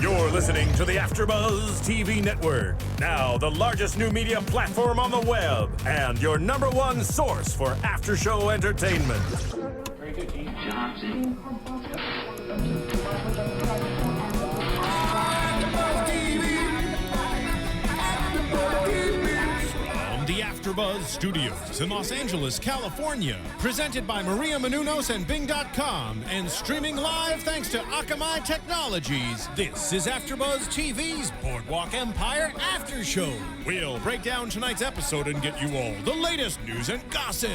You're listening to the AFTERBUZZ TV Network, now the largest new media platform on the web, and your #1 source for after-show entertainment. Very good, Keith Johnson. The AFTERBUZZ Studios in Los Angeles, California. Presented by Maria Menounos and Bing.com and streaming live thanks to Akamai Technologies. This is AFTERBUZZ TV's Boardwalk Empire After Show. We'll break down tonight's episode and get you all the latest news and gossip.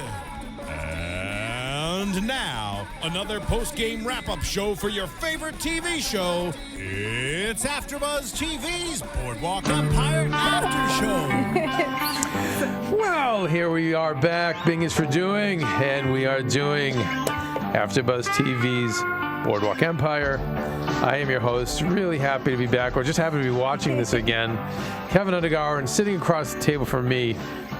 And now, another post-game wrap-up show for your favorite TV show. It's AFTERBUZZ TV's Boardwalk Empire After Show. Well, here we are back. Bing is for doing, and we are doing AFTERBUZZ TV's Boardwalk Empire. I am your host. Really happy to be back. We're just happy to be watching this again. Keven Undergaro, and sitting across the table from me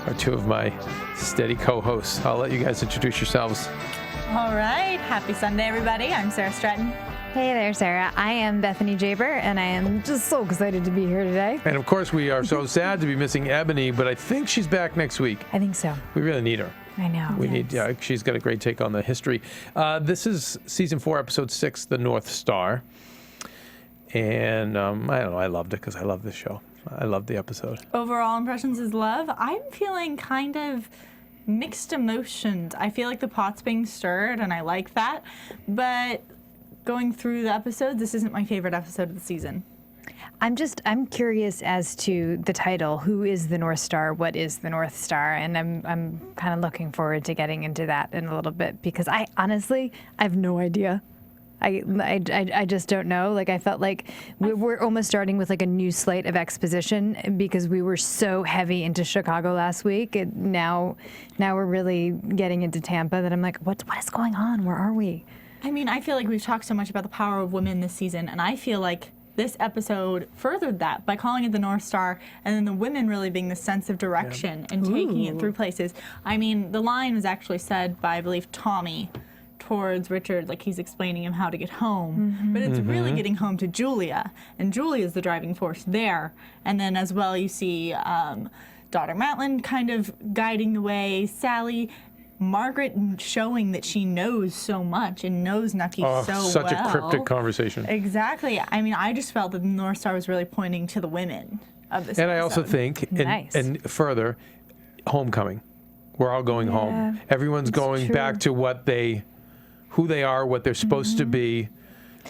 are two of my steady co-hosts. I'll let you guys introduce yourselves. All right. Happy Sunday, everybody. I'm Sara Stretton. Hey there, Sarah. I am Bethany Jaber, and I am just so excited to be here today. And of course, we are so sad to be missing Ebony, but I think she's back next week. I think so. We really need her. I know. We need, yeah, she's got a great take on the history. This is season 4, episode 6, The North Star. And I don't know, I loved it because I love this show. I loved the episode. Overall impressions is love. I'm feeling kind of mixed emotions. I feel like the pot's being stirred, and I like that. But going through the episodes, this isn't my favorite episode of the season. I'm curious as to the title. Who is the North Star? What is the North Star? And I'm kind of looking forward to getting into that in a little bit, because I have no idea. I just don't know. Like, I felt like we're almost starting with like a new slate of exposition, because we were so heavy into Chicago last week, and now we're really getting into Tampa that I'm like, what is going on? Where are we? I mean, I feel like we've talked so much about the power of women this season, and I feel like this episode furthered that by calling it the North Star, and then the women really being the sense of direction and taking it through places. I mean, the line was actually said by, I believe, Tommy towards Richard, like he's explaining him how to get home. But it's really getting home to Julia, and Julia is the driving force there. And then as well, you see Daughter Maitland kind of guiding the way, Sally, Margaret showing that she knows so much and knows Nucky so well. Such a cryptic conversation. Exactly. I mean, I just felt that the North Star was really pointing to the women of this And episode. I also think, and further, homecoming. We're all going home. Everyone's going back to who they are, what they're supposed to be.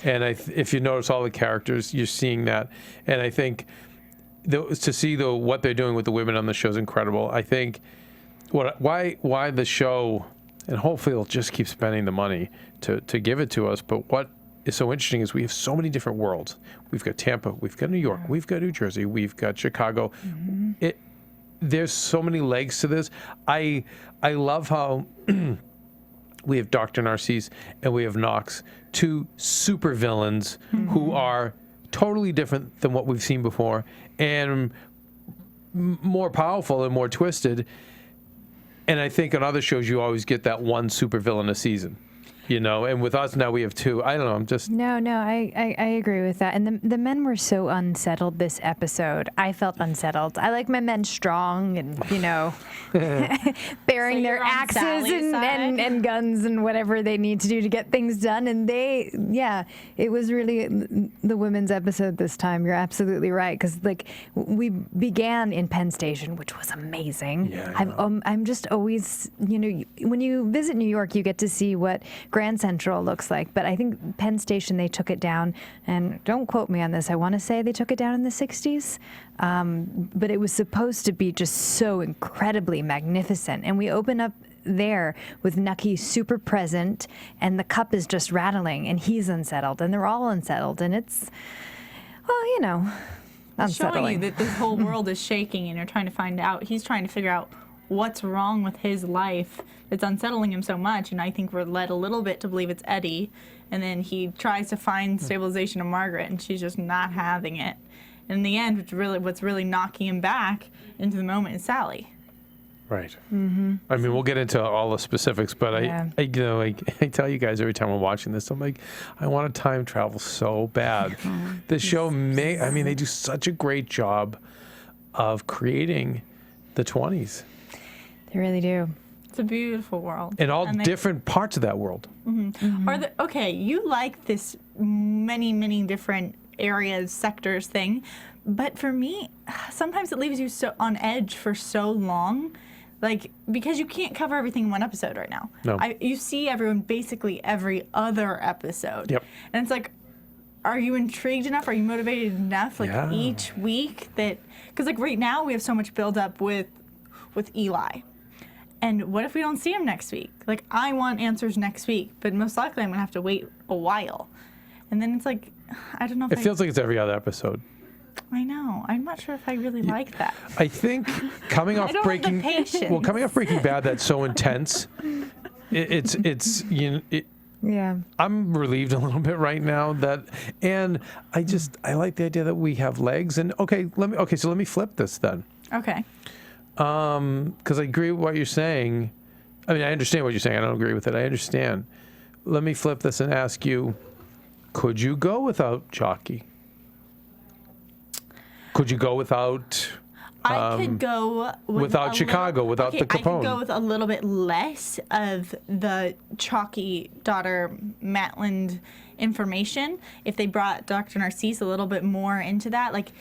And if you notice all the characters, you're seeing that. And I think to see what they're doing with the women on the show is incredible. I think why the show, and hopefully they'll just keep spending the money to give it to us, but what is so interesting is we have so many different worlds. We've got Tampa, we've got New York, we've got New Jersey, we've got Chicago. There's so many legs to this. I love how we have Dr. Narcisse and we have Knox, two super villains who are totally different than what we've seen before, and more powerful and more twisted. And I think on other shows you always get that one super villain a season, you know. And with us now we have two. I don't know. I'm just No, I agree with that. And the men were so unsettled this episode. I felt unsettled. I like my men strong and, you know, bearing their axes and guns and whatever they need to do to get things done. And it was really the women's episode this time. You're absolutely right, because like we began in Penn Station, which was amazing. Yeah, I'm just always, you know, when you visit New York, you get to see what Grand Central looks like, but I think Penn Station, they took it down, and don't quote me on this, I want to say they took it down in the 60s, but it was supposed to be just so incredibly magnificent, and we open up there with Nucky super present, and the cup is just rattling, and he's unsettled, and they're all unsettled, and it's, well, you know, unsettling. Showing you that this whole world is shaking, and you're trying to find out, he's trying to figure out what's wrong with his life that's unsettling him so much, and I think we're led a little bit to believe it's Eddie, and then he tries to find stabilization of Margaret, and she's just not having it. And in the end, what's really knocking him back into the moment is Sally. Right. Mm-hmm. I mean, we'll get into all the specifics, but I tell you guys every time I'm watching this, I'm like, I want to time travel so bad. The show they do such a great job of creating the 20s. They really do. It's a beautiful world. And all different parts of that world. Mm-hmm. Mm-hmm. You like this many different areas, sectors thing, but for me, sometimes it leaves you so on edge for so long. Like, because you can't cover everything in one episode right now. No. You see everyone basically every other episode. Yep. And it's like, are you intrigued enough? Are you motivated enough? Like, each week that... Because, like, right now we have so much build-up with Eli. And what if we don't see him next week? Like, I want answers next week, but most likely I'm going to have to wait a while. And then it's like, I don't know if It feels like it's every other episode. I know. I'm not sure if I really like that. I think coming off Breaking Bad, that's so intense. I'm relieved a little bit right now and I like the idea that we have legs. And so let me flip this then. Okay. Because I agree with what you're saying. I mean, I understand what you're saying. I don't agree with it. I understand. Let me flip this and ask you: could you go without Chalky? Could you go without? I could go without Chicago, without the Capone. I could go with a little bit less of the Chalky Daughter Maitland information if they brought Dr. Narcisse a little bit more into that. Like,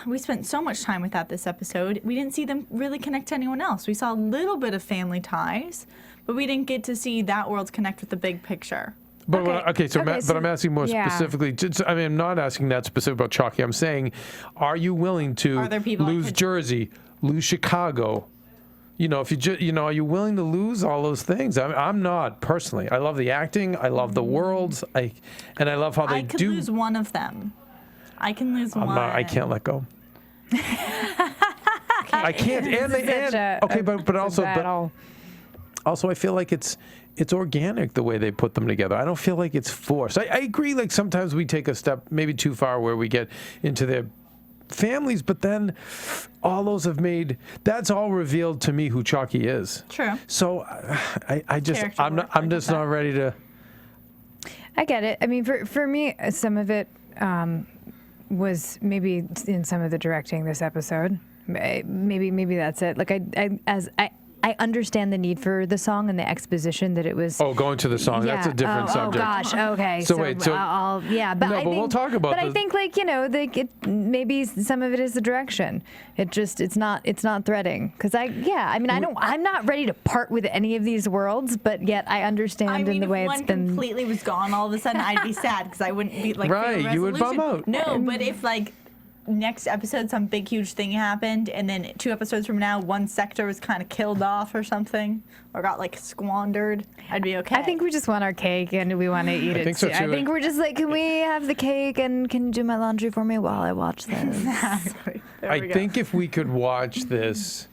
we spent so much time with that this episode. We didn't see them really connect to anyone else. We saw a little bit of family ties, but we didn't get to see that world connect with the big picture. But I'm asking more specifically. I'm not asking that specific about Chalky. I'm saying, are you willing to lose Jersey, lose Chicago? If are you willing to lose all those things? I'm not personally. I love the acting. I love the worlds. I love how they do. I could lose one of them. I can lose one. I can't let go. I can't. But also I feel like it's organic the way they put them together. I don't feel like it's forced. I agree, like sometimes we take a step maybe too far where we get into their families, but then all those that's all revealed to me who Chalky is. True. So I'm just not ready to. I get it. I mean, for me, some of it was maybe in some of the directing this episode. Maybe that's it. Like I understand the need for the song and the exposition that it was. Oh, going to the song. Yeah. That's a different subject. Oh, gosh. Okay. So wait. But we'll talk about I think maybe some of it is the direction. It's not threading. Because I'm not ready to part with any of these worlds, but yet I understand in the way it's been. If one completely was gone all of a sudden, I'd be sad because I wouldn't be like. Right. You would bum out. No, but if next episode some big huge thing happened and then 2 episodes from now one sector was kind of killed off or something or got squandered, I'd be okay. I think we just want our cake and we want to eat it. I think so too. too. I think we're just like, can we have the cake and can you do my laundry for me while I watch this? Exactly. I think if we could watch this,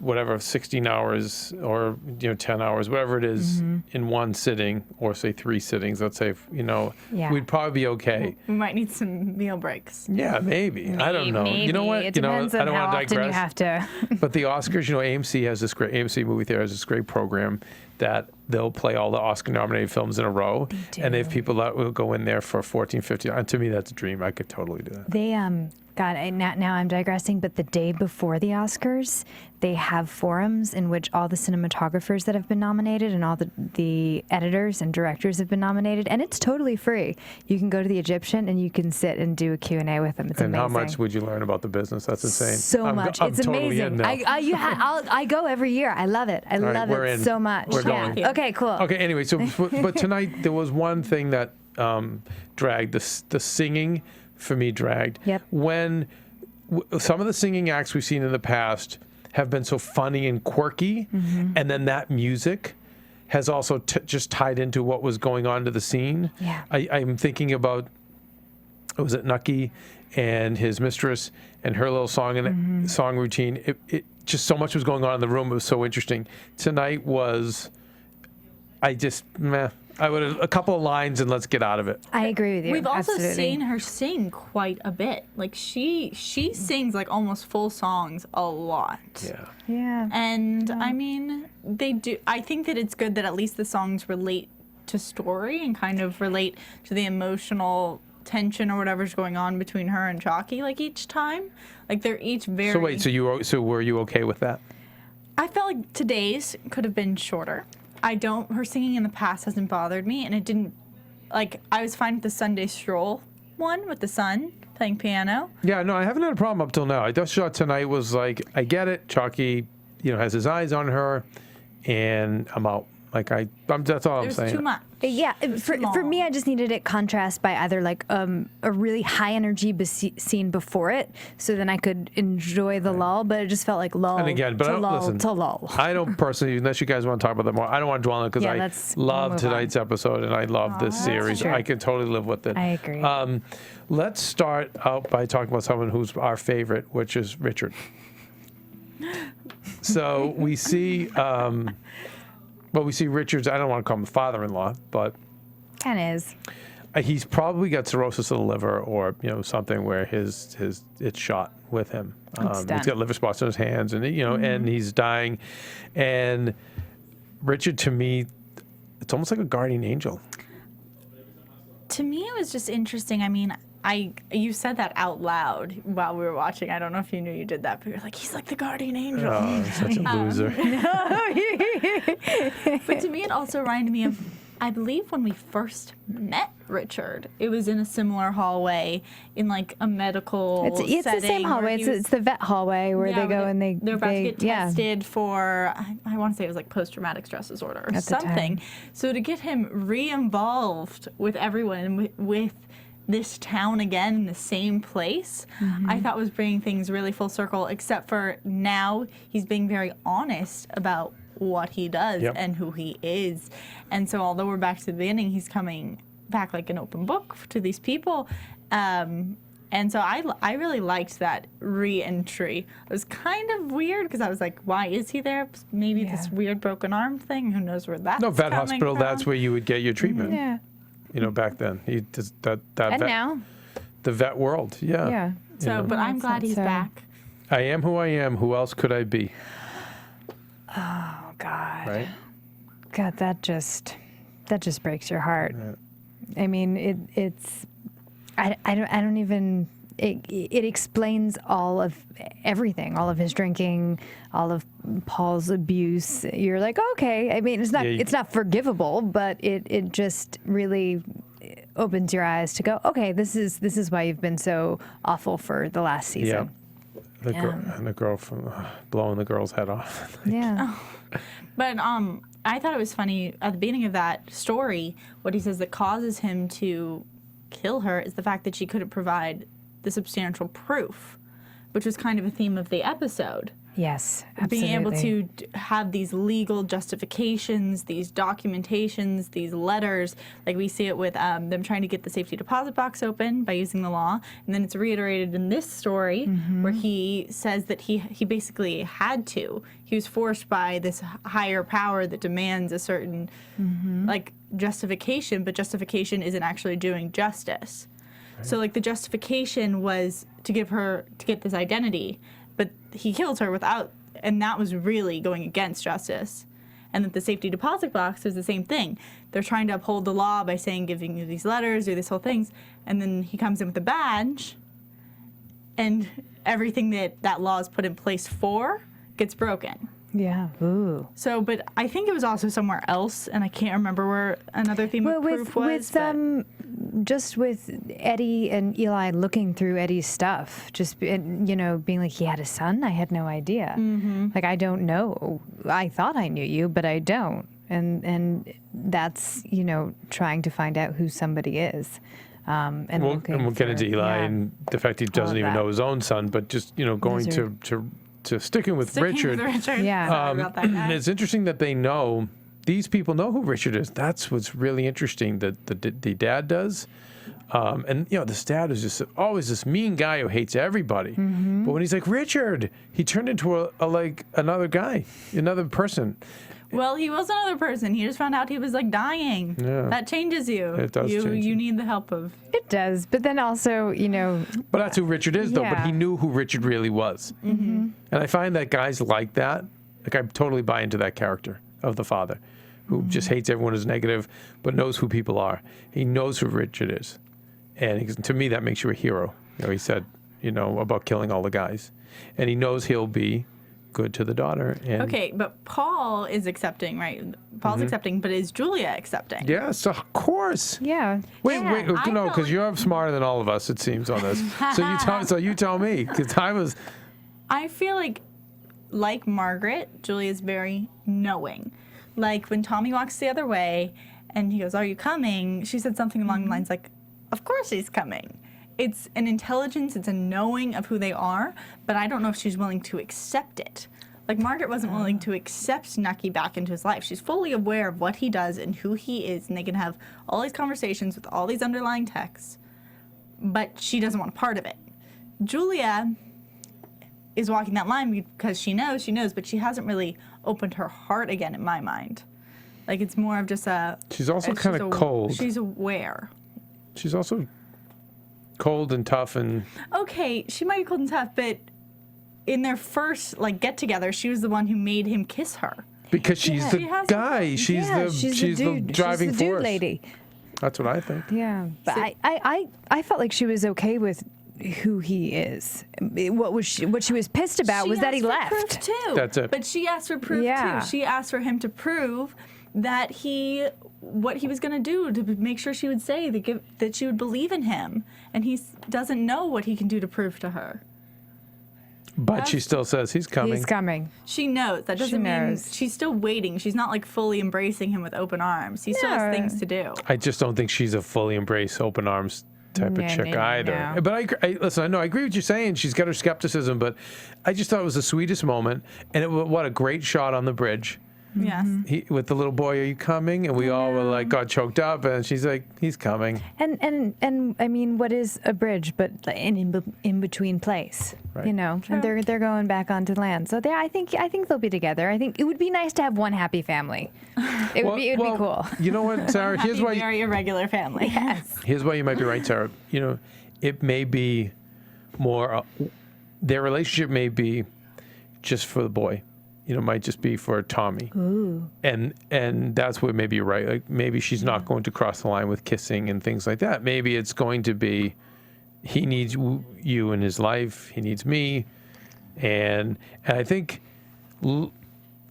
whatever, 16 hours or 10 hours, whatever it is, in one sitting, or say 3 sittings, let's say, we'd probably be okay. We might need some meal breaks. Yeah, maybe. I don't know. Maybe. You know what? It depends on how often you have to. But the Oscars, AMC Movie Theater has this great program that they'll play all the Oscar-nominated films in a row. And they have people that will go in there for 14, 15. And to me, that's a dream. I could totally do that. They, now I'm digressing, but the day before the Oscars, they have forums in which all the cinematographers that have been nominated and all the editors and directors have been nominated, and it's totally free. You can go to the Egyptian and you can sit and do a Q&A with them. It's amazing. And how much would you learn about the business? That's insane. So much. It's totally amazing. I go every year. I love it. I love it so much. We're going. Yeah. Okay, cool. Okay, anyway, but tonight there was one thing that dragged, the singing for me dragged. Yep. When some of the singing acts we've seen in the past have been so funny and quirky, and then that music has also just tied into what was going on to the scene. Yeah. I'm thinking about, was it Nucky and his mistress and her little song and song routine. It just so much was going on in the room. It was so interesting. Tonight was, I I would have a couple of lines and let's get out of it. I agree with you. We've also Absolutely. seen her sing quite a bit. Like she sings like almost full songs a lot. Yeah. Yeah. And I mean, they do. I think that it's good that at least the songs relate to story and kind of relate to the emotional tension or whatever's going on between her and Chalky. Like each time, like they're each very. So wait, so were you okay with that? I felt like today's could have been shorter. Her singing in the past hasn't bothered me, and it didn't, like, I was fine with the Sunday Stroll one with the son playing piano. Yeah, no, I haven't had a problem up till now. I just thought tonight was like, I get it. Chalky, has his eyes on her, and I'm out. Like, that's all I'm saying. There's too much. Yeah, for me, I just needed it contrast by either like a really high energy scene before it, so then I could enjoy the lull. But it just felt like lull. And again, but listen, to lull. I don't personally, unless you guys want to talk about that more, I don't want to dwell on it because I love tonight's episode and I love this series. Sure. I can totally live with it. I agree. Let's start out by talking about someone who's our favorite, which is Richard. So we see. We see Richard's, I don't want to call him the father-in-law, but Kind of is. He's probably got cirrhosis of the liver or, something where it's shot with him. He's got liver spots on his hands and, and he's dying. And Richard, to me, it's almost like a guardian angel. To me, it was just interesting. I mean, you said that out loud while we were watching. I don't know if you knew you did that, but you're like, he's like the guardian angel. Oh, such a loser. But to me, it also reminded me of, I believe when we first met Richard, it was in a similar hallway in like a medical It's setting. the same hallway. It's the vet hallway where they go and they're about to get tested for, I want to say it was like post-traumatic stress disorder or something. So to get him re-involved with everyone and with this town again in the same place, I thought was bringing things really full circle, except for now he's being very honest about what he does and who he is. And so although we're back to the beginning, he's coming back like an open book to these people. And so I really liked that re-entry. It was kind of weird because I was like, why is he there? Maybe this weird broken arm thing. Who knows where that's vet coming hospital, from. that's where you would get your treatment. Yeah. Back then. And vet, now. The vet world, Yeah. So, but I'm glad he's back. I am who I am. Who else could I be? Oh, God. Right? God, that just breaks your heart. Right. I mean, I don't even. It explains all of everything, all of his drinking, all of Paul's abuse. You're like, okay. I mean, it's not forgivable, but it just really opens your eyes to go, okay, this is why you've been so awful for the last season. Yeah. And the girl from blowing the girl's head off. Yeah. But I thought it was funny at the beginning of that story. What he says that causes him to kill her is the fact that she couldn't provide the substantial proof, which was kind of a theme of the episode. Yes, absolutely. Being able to have these legal justifications, these documentations, these letters, like we see it with them trying to get the safety deposit box open by using the law, and then it's reiterated in this story where he says that he basically had to. He was forced by this higher power that demands a certain like justification, but justification isn't actually doing justice. Right. So like the justification was to get this identity. But he killed her without, and that was really going against justice. And that the safety deposit box is the same thing. They're trying to uphold the law by saying, giving you these letters or this whole things, and then he comes in with a badge, and everything that law is put in place for gets broken. Yeah. Ooh. So, but I think it was also somewhere else, and I can't remember where another theme of proof was. Just with Eddie and Eli looking through Eddie's stuff, just being like, he had a son. I had no idea. Like, I don't know. I thought I knew you, but I don't. And that's trying to find out who somebody is. And we'll get into Eli and the fact he doesn't even know his own son, but just going to sticking with Richard. Yeah. Sorry about that guy. It's interesting that they know. These people know who Richard is. That's what's really interesting that the dad does. And, this dad is just always this mean guy who hates everybody. But when he's like, Richard, he turned into a like another guy, another person. Well, he was another person. He just found out he was like dying. Yeah. That changes you. It does change you you. need the help of. It does, but then also, you know. But that's who Richard is, though. But Yeah. he knew who Richard really was. Mm-hmm. And I find that guys like that, like I totally buy into that character of the father, who just hates everyone as negative, but knows who people are. He knows who Richard is. And to me, that makes you a hero. You know, he said, you know, about killing all the guys. And he knows he'll be good to the daughter. And Okay, but Paul is accepting, right? Paul's accepting, but is Julia accepting? yes, of course. Yeah. Wait, Yeah, wait, I no, felt because like- you're smarter than all of us, it seems, on this. So you tell me, because I was. I feel like Margaret, Julia's very knowing. Like when Tommy walks the other way and he goes, "Are you coming?" She said something along the lines like, "Of course he's coming." It's an intelligence, it's a knowing of who they are, but I don't know if she's willing to accept it. Like Margaret wasn't willing to accept Nucky back into his life. She's fully aware of what he does and who he is, and they can have all these conversations with all these underlying texts, but she doesn't want a part of it. Julia is walking that line because she knows, but she hasn't really opened her heart again in my mind. Like it's more of just a. She's also it's kind just of cold. She's aware. She's also cold and tough and. Okay, she might be cold and tough, but in their first like get together, she was the one who made him kiss her. Because she's Yeah. the She has- guy. She's Yeah, the she's she's the the dude. driving she's the force. dude lady. That's what I think. Yeah, but So- I felt like she was okay with who he is. What she was pissed about She was that he asked for proof left. too. That's it. But she asked for proof Yeah. too. She asked for him to prove that what he was going to do to make sure she would say that she would believe in him, and he doesn't know what he can do to prove to her. But she still says he's coming. He's coming. She knows. That doesn't mean knows. she's still waiting. She's not like fully embracing him with open arms. He still No. has things to do. I just don't think she's a fully embrace, open arms type of No, chick no, either. no. But listen. I know I agree with what you're saying. She's got her skepticism, but I just thought it was the sweetest moment, and what a great shot on the bridge. Yes. With the little boy, "Are you coming?" And we all were like, got choked up, and she's like, "He's coming." And I mean, what is a bridge but an in between place? Right. You know, and they're going back onto land. So I think they'll be together. I think it would be nice to have one happy family. It would be cool. You know what, Sarah? Here's Happy, why. very irregular family. Yes. Here's why you might be right, Sarah. You know, it may be more. Their relationship may be just for the boy. You know, might just be for Tommy. Ooh. And that's where maybe you're right. Like maybe she's not going to cross the line with kissing and things like that. Maybe it's going to be he needs you in his life. He needs me. And I think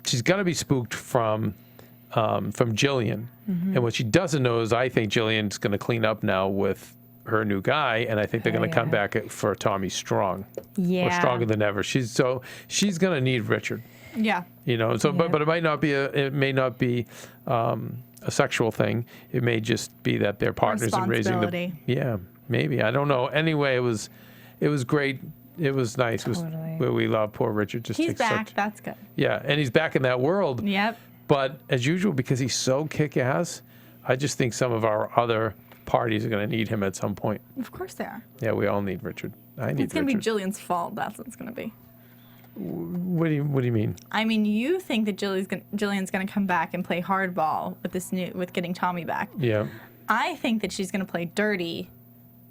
she's got to be spooked from Jillian. Mm-hmm. And what she doesn't know is I think Jillian's going to clean up now with her new guy, and I think they're going to come back for Tommy strong. Yeah. Or stronger than ever. She's going to need Richard. Yeah. You know, so Yeah. but it might not be a sexual thing. It may just be that they're partners in raising the. Responsibility. Yeah, maybe. I don't know. Anyway, it was great. It was nice. It was Totally. where we love poor Richard. Just He's accept- back. That's good. Yeah, and he's back in that world. Yep. But as usual, because he's so kick-ass, I just think some of our other parties are going to need him at some point. Of course they are. Yeah, we all need Richard. I need It's going to be Richard. Jillian's fault. That's what it's going to be. What do you mean? I mean, you think that Jillian's going to come back and play hardball with getting Tommy back. Yeah. I think that she's going to play dirty,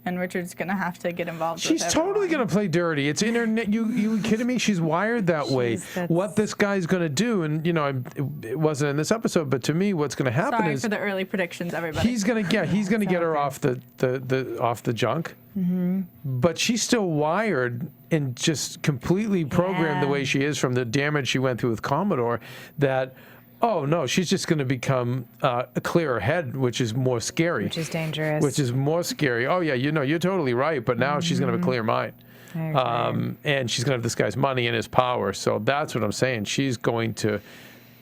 and Richard's going to have to get involved. She's with totally everyone. going to play dirty. It's internet. You kidding me? She's wired that way. that's- What this guy's going to do, and you know, it wasn't in this episode, but to me, what's going to happen Sorry is for the early predictions, everybody. he's going to get her off the junk. Mm-hmm. But she's still wired and just completely programmed the way she is from the damage she went through with Commodore. That. Oh, no, she's just going to become a clearer head, which is more scary. Which is dangerous. Which is more scary. Oh, yeah, you know, you're totally right. But now she's going to have a clear mind. I agree. And she's going to have this guy's money and his power. So that's what I'm saying. She's going to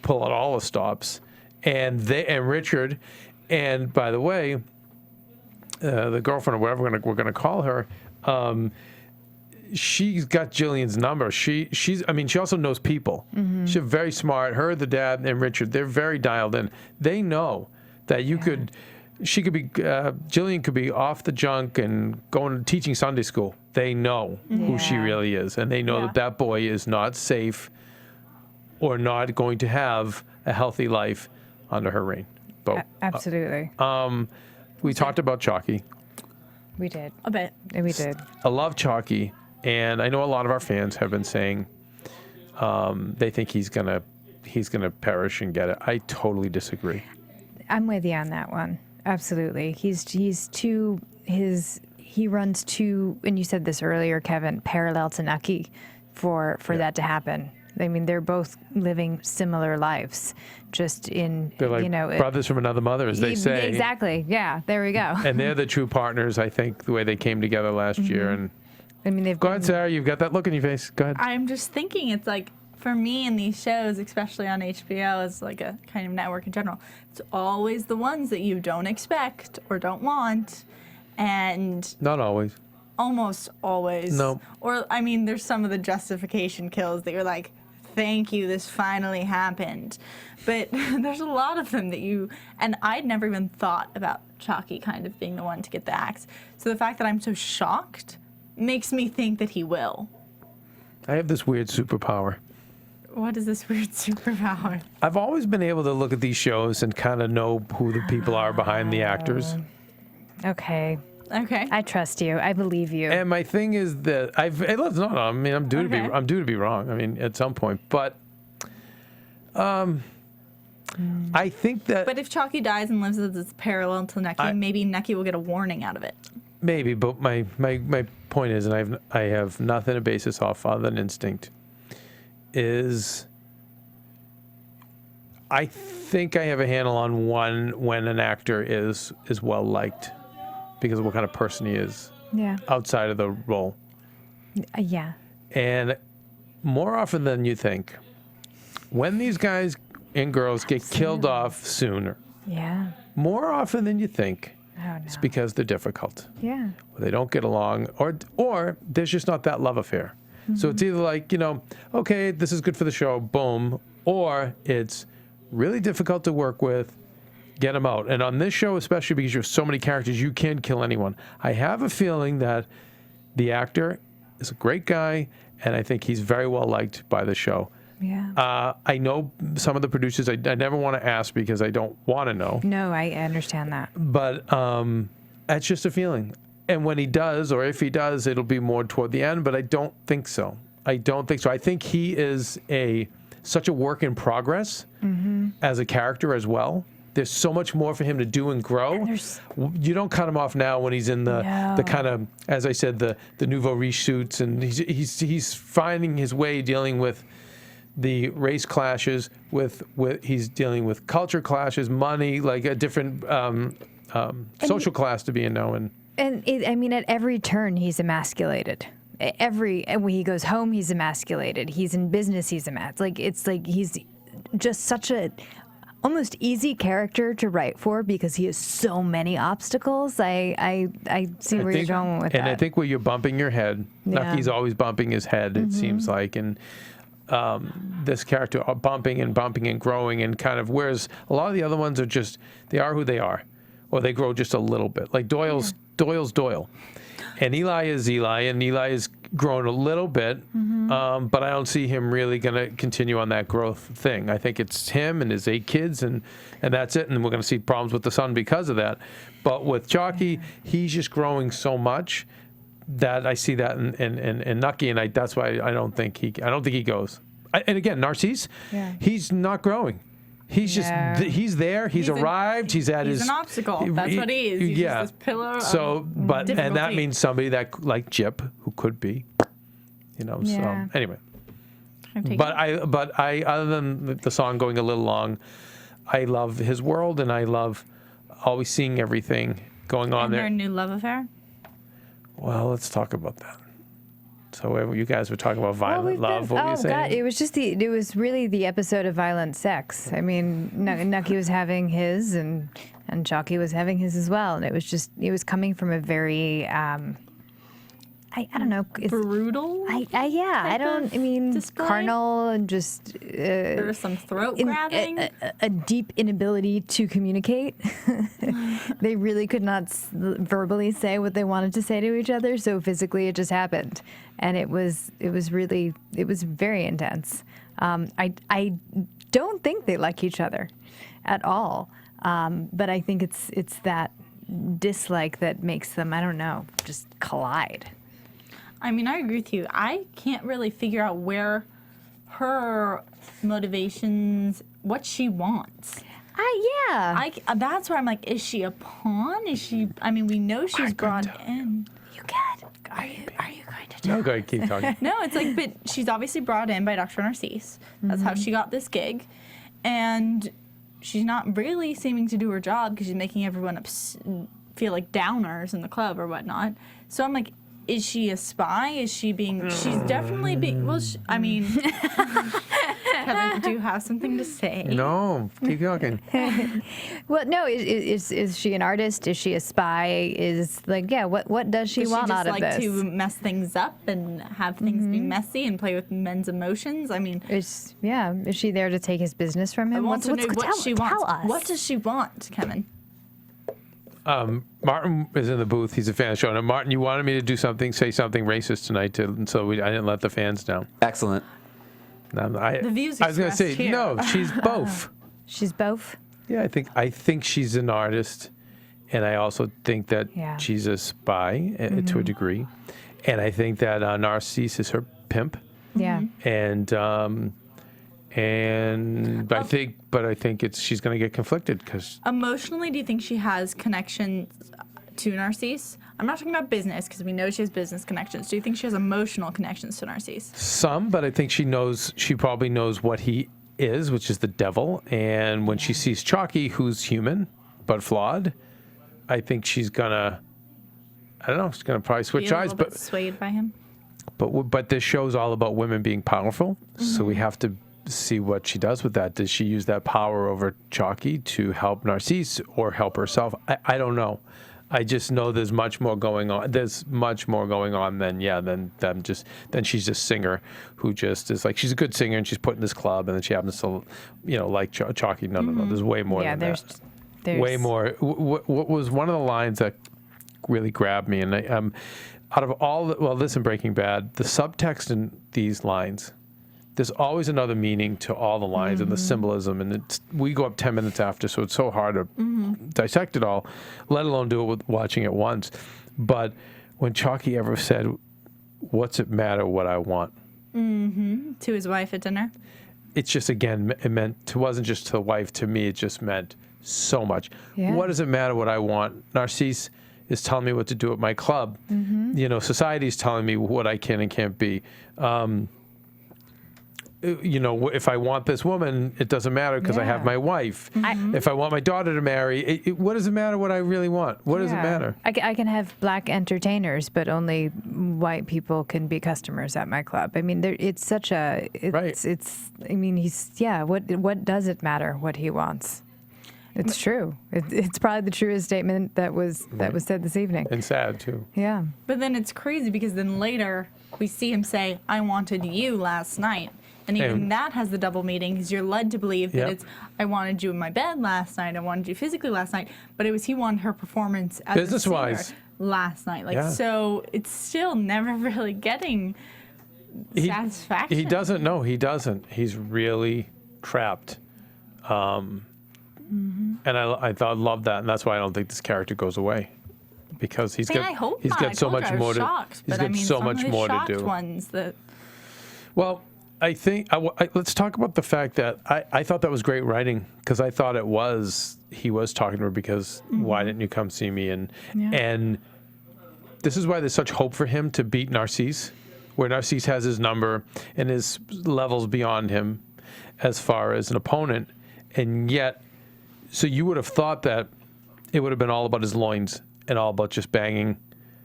pull out all the stops. And Richard, and by the way, the girlfriend or whatever we're going to call her, she's got Jillian's number. She also knows people. Mm-hmm. She's very smart. Her, the dad, and Richard, they're very dialed in. They know that Jillian could be off the junk and going teaching Sunday school. They know who she Yeah. really is, and they know Yeah. that boy is not safe or not going to have a healthy life under her reign. But, Absolutely. we talked about Chalky. We did. A bit. We did. I love Chalky, and I know a lot of our fans have been saying they think he's gonna perish and get it. I totally disagree. I'm with you on that one. Absolutely. He runs too, and you said this earlier, Keven, parallel to Nucky for that to happen. I mean, they're both living similar lives, just in, They're like brothers from another mother, as they say. Exactly. Yeah, there we go. And they're the true partners, I think, the way they came together last year. And I mean, go ahead, Sarah. You've got that look in your face. Go ahead. I'm just thinking, it's like, for me in these shows, especially on HBO, as like a kind of network in general, it's always the ones that you don't expect or don't want, and Not always. almost always. No. Or, I mean, there's some of the justification kills that you're like, thank you, this finally happened. But there's a lot of them that and I'd never even thought about Chalky kind of being the one to get the axe. So the fact that I'm so shocked makes me think that he will. I have this weird superpower. What is this weird superpower? I've always been able to look at these shows and kind of know who the people are behind the actors. Okay. Okay. I trust you. I believe you. And my thing is that I'm due to be wrong. I mean, at some point, but I think that. But if Chalky dies and lives as it's parallel to Nucky, maybe Nucky will get a warning out of it. Maybe, but my point is, and I have nothing to base this off other than instinct, is I think I have a handle on when an actor is well liked because of what kind of person he is outside of the role. Yeah. And more often than you think, when these guys and girls get killed off sooner, more often than you think, it's because they're difficult. Yeah. Or they don't get along, or there's just not that love affair. So it's either like, okay, this is good for the show, boom, or it's really difficult to work with, get them out. And on this show, especially because you have so many characters, you can kill anyone. I have a feeling that the actor is a great guy, and I think he's very well liked by the show. Yeah. I know some of the producers, I never want to ask because I don't want to know. No, I understand that. But that's just a feeling. And when he does, or if he does, it'll be more toward the end, but I don't think so. I think he is such a work in progress as a character as well. There's so much more for him to do and grow. You don't cut him off now when he's in the kind of, as I said, the nouveau riche suits, and he's finding his way dealing with the race clashes, with he's dealing with culture clashes, money, like a different social class to be in now. And at every turn, he's emasculated. When he goes home, he's emasculated. He's in business, he's emasculated. It's like he's just such a almost easy character to write for because he has so many obstacles. I see where you're going with that. And I think where you're bumping your head, Nucky's always bumping his head, it seems like, and this character bumping and growing, and kind of, whereas a lot of the other ones are just, they are who they are, or they grow just a little bit. Like Doyle's Doyle, and Eli is Eli, and Eli is grown a little bit, but I don't see him really going to continue on that growth thing. I think it's him and his 8 kids, and that's it, and we're going to see problems with the son because of that. But with Chalky, he's just growing so much that I see that in Nucky, and that's why I don't think he goes. And again, Narcisse, he's not growing. He's just he's there. He's arrived. He's at his. He's an obstacle. That's what he is. He's just this pillar. So, and that means somebody that like Chip, who could be, So anyway. But I other than the song going a little long, I love his world, and I love always seeing everything going on there. Their new love affair. Well, let's talk about that. So you guys were talking about violent love. What were you saying? God, it was really the episode of violent sex. I mean, Nucky was having his, and Chalky was having his as well, and it was coming from a very I don't know. Brutal? Display? Carnal, and just... there was some throat grabbing? A deep inability to communicate. They really could not verbally say what they wanted to say to each other, so physically it just happened. And it was very intense. I don't think they like each other at all. But I think it's that dislike that makes them, I don't know, just collide. I mean, I agree with you. I can't really figure out where her motivations, what she wants. That's where I'm like, is she a pawn? Is she? I mean, we know she's brought in. You can. Are you going to? No, go ahead, keep talking. No, it's like, but she's obviously brought in by Dr. Narcisse. That's how she got this gig, and she's not really seeming to do her job because she's making everyone feel like downers in the club or whatnot. So I'm like, is she a spy? Is she being? She's definitely being. Well, I mean, Keven, do you have something to say? No, keep talking. Well, no, is she an artist? Is she a spy? Is like, yeah, what does she want out of this? Does she just like to mess things up and have things be messy and play with men's emotions? I mean, is she there to take his business from him? I want to know what she wants. Tell us. What does she want, Keven? Martin is in the booth. He's a fan of the show. Now, Martin, you wanted me to do something, say something racist tonight, so I didn't let the fans down. Excellent. The views I was going to say, here. no, she's both. She's both? Yeah, I think she's an artist, and I also think that she's a spy to a degree, and I think that Narcisse is her pimp. Yeah. And I think she's going to get conflicted because emotionally, do you think she has connections to Narcisse? I'm not talking about business because we know she has business connections. Do you think she has emotional connections to Narcisse? Some, but I think she probably knows what he is, which is the devil. And when she sees Chalky, who's human but flawed, I think she's gonna, I don't know, she's gonna probably switch eyes. But swayed by him. But this show's all about women being powerful, so we have to see what she does with that. Does she use that power over Chalky to help Narcisse or help herself? I don't know. I just know there's much more going on. There's much more going on than she's just singer who just is like, she's a good singer and she's put in this club and then she happens to, like Chalky. No. There's way more than that. There's way more. What was one of the lines that really grabbed me? And out of all, this in Breaking Bad, the subtext in these lines, there's always another meaning to all the lines and the symbolism, and we go up 10 minutes after, so it's so hard to dissect it all, let alone do it with watching it once. But when Chalky ever said, "What's it matter what I want?" To his wife at dinner, it's just, again, it wasn't just to the wife. To me, it just meant so much. Yeah. What does it matter what I want? Narcisse is telling me what to do at my club. Society's telling me what I can and can't be. If I want this woman, it doesn't matter because I have my wife. If I want my daughter to marry, what does it matter what I really want? What does it matter? I can have black entertainers, but only white people can be customers at my club. I mean, it's such a... what does it matter what he wants? It's true. It's probably the truest statement that was said this evening. And sad, too. Yeah. but then it's crazy because then later we see him say, "I wanted you last night." And even that has the double meaning because you're led to believe that it's, I wanted you in my bed last night, I wanted you physically last night, but it was he wanted her performance as business-wise a singer last night. So it's still never really getting satisfaction. He doesn't know. He doesn't. He's really trapped. And I love that, and that's why I don't think this character goes away. Because he's got so much more to do. Ones that... Well, I think let's talk about the fact that I thought that was great writing because I thought he was talking to her because why didn't you come see me? And this is why there's such hope for him to beat Narcisse, where Narcisse has his number and his levels beyond him as far as an opponent. And yet, so you would have thought that it would have been all about his loins and all about just banging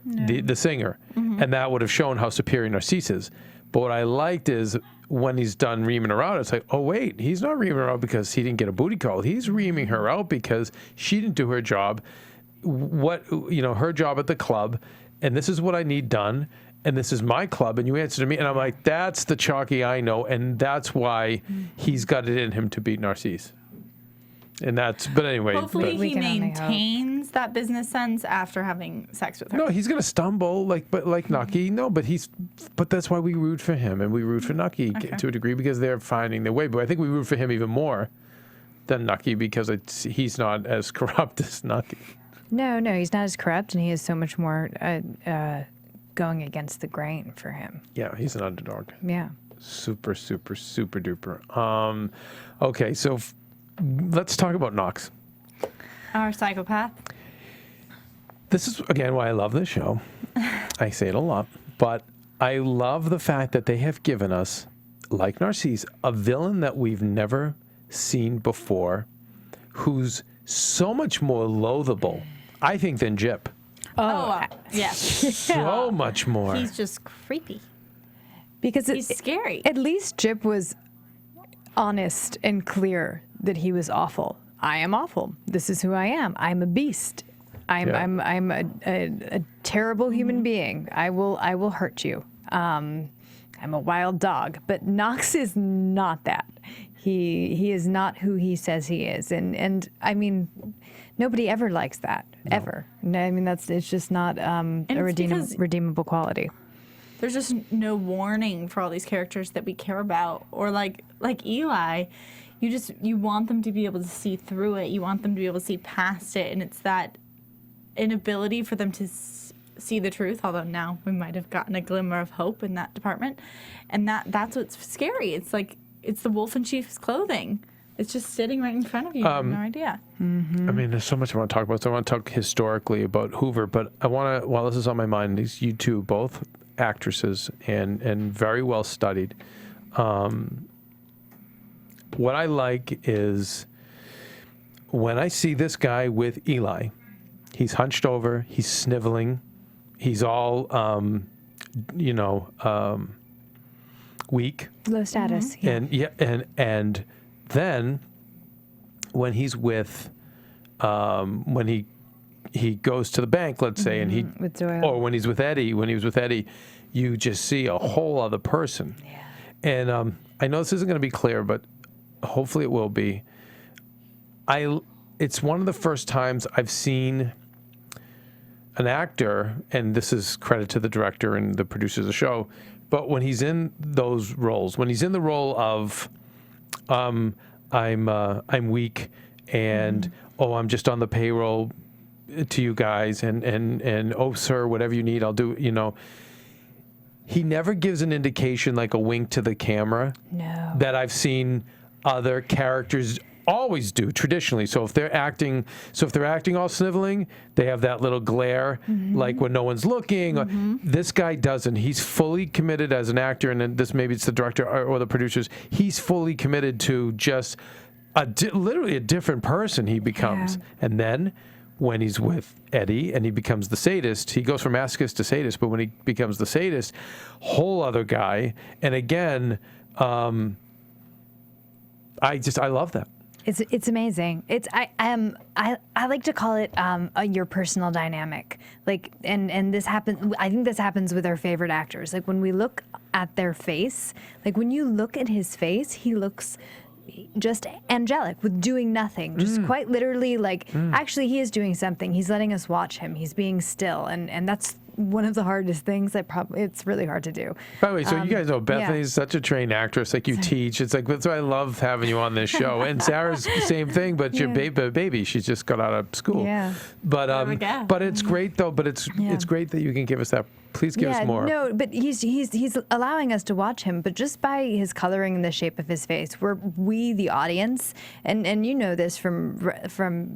the singer. And that would have shown how superior Narcisse is. But what I liked is when he's done reaming her out, it's like, oh, wait, he's not reaming her out because he didn't get a booty call. He's reaming her out because she didn't do her job, her job at the club, and this is what I need done, and this is my club, and you answer to me. And I'm like, that's the Chalky I know, and that's why he's got it in him to beat Narcisse. And that's, but anyway. Hopefully We he can only hope. maintains that business sense after having sex with her. No, he's going to stumble like Nucky. No, but that's why we root for him and we root for Nucky to a degree because they're finding their way. But I think we root for him even more than Nucky because he's not as corrupt as Nucky. No, he's not as corrupt, and he is so much more going against the grain for him. Yeah, he's an underdog. Yeah. Super, super, super duper. Okay, so let's talk about Knox. Our psychopath. This is, again, why I love this show. I say it a lot, but I love the fact that they have given us, like Narcisse, a villain that we've never seen before, who's so much more loathable, I think, than Jip. Yes. So much more. He's just creepy. Because He's scary. At least Jip was honest and clear that he was awful. I am awful. This is who I am. I'm a beast. I'm a terrible human being. I will hurt you. I'm a wild dog. But Knox is not that. He is not who he says he is. And I mean, nobody ever likes that, ever. No, I mean, it's just not a redeemable quality. There's just no warning for all these characters that we care about. Or like Eli, you want them to be able to see through it. You want them to be able to see past it. And it's that inability for them to see the truth, although now we might have gotten a glimmer of hope in that department. And that's what's scary. It's like, it's the wolf in sheep's clothing. It's just sitting right in front of you. You have no idea. Mm-hmm. I mean, there's so much I want to talk about. So I want to talk historically about Hoover, but I want to, while this is on my mind, these you two, both actresses and very well studied. What I like is when I see this guy with Eli, he's hunched over, he's sniveling, he's all, weak. Low status. Mm-hmm. And then when he's with, when he goes to the bank, let's say, and when he was with Eddie, you just see a whole other person. Yeah. And I know this isn't going to be clear, but hopefully it will be. It's one of the first times I've seen an actor, and this is credit to the director and the producers of the show, but when he's in those roles, when he's in the role of I'm weak and I'm just on the payroll to you guys and oh sir, whatever you need, I'll do, he never gives an indication like a wink to the camera that I've seen other characters always do traditionally. So if they're acting all sniveling, they have that little glare, like when no one's looking. This guy doesn't. He's fully committed as an actor, and then maybe it's the director or the producers. He's fully committed to just literally a different person he becomes. Yeah. And then when he's with Eddie and he becomes the sadist, he goes from masochist to sadist. But when he becomes the sadist, whole other guy. And again, I love that. It's amazing. I like to call it your personal dynamic. Like and this happens. I think this happens with our favorite actors. Like when we look at their face, like when you look at his face, he looks just angelic with doing nothing. Just quite literally, like actually he is doing something. He's letting us watch him. He's being still, and that's one of the hardest things. It's really hard to do. By the way, so you guys know Bethany's such a trained actress. Like you teach. It's like that's why I love having you on this show. And Sarah's the same thing, but your baby, she's just got out of school. Yeah. But it's great though. But it's great that you can give us that. Please give us more. No, but he's allowing us to watch him, but just by his coloring and the shape of his face, we the audience, and you know this from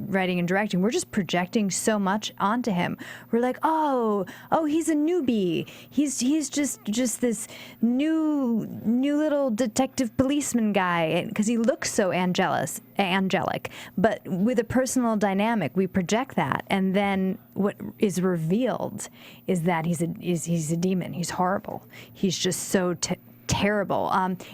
writing and directing, we're just projecting so much onto him. We're like, oh, he's a newbie. He's just this new little detective policeman guy, because he looks so angelic. But with a personal dynamic, we project that, and then what is revealed is that he's a demon. He's horrible. He's just so terrible.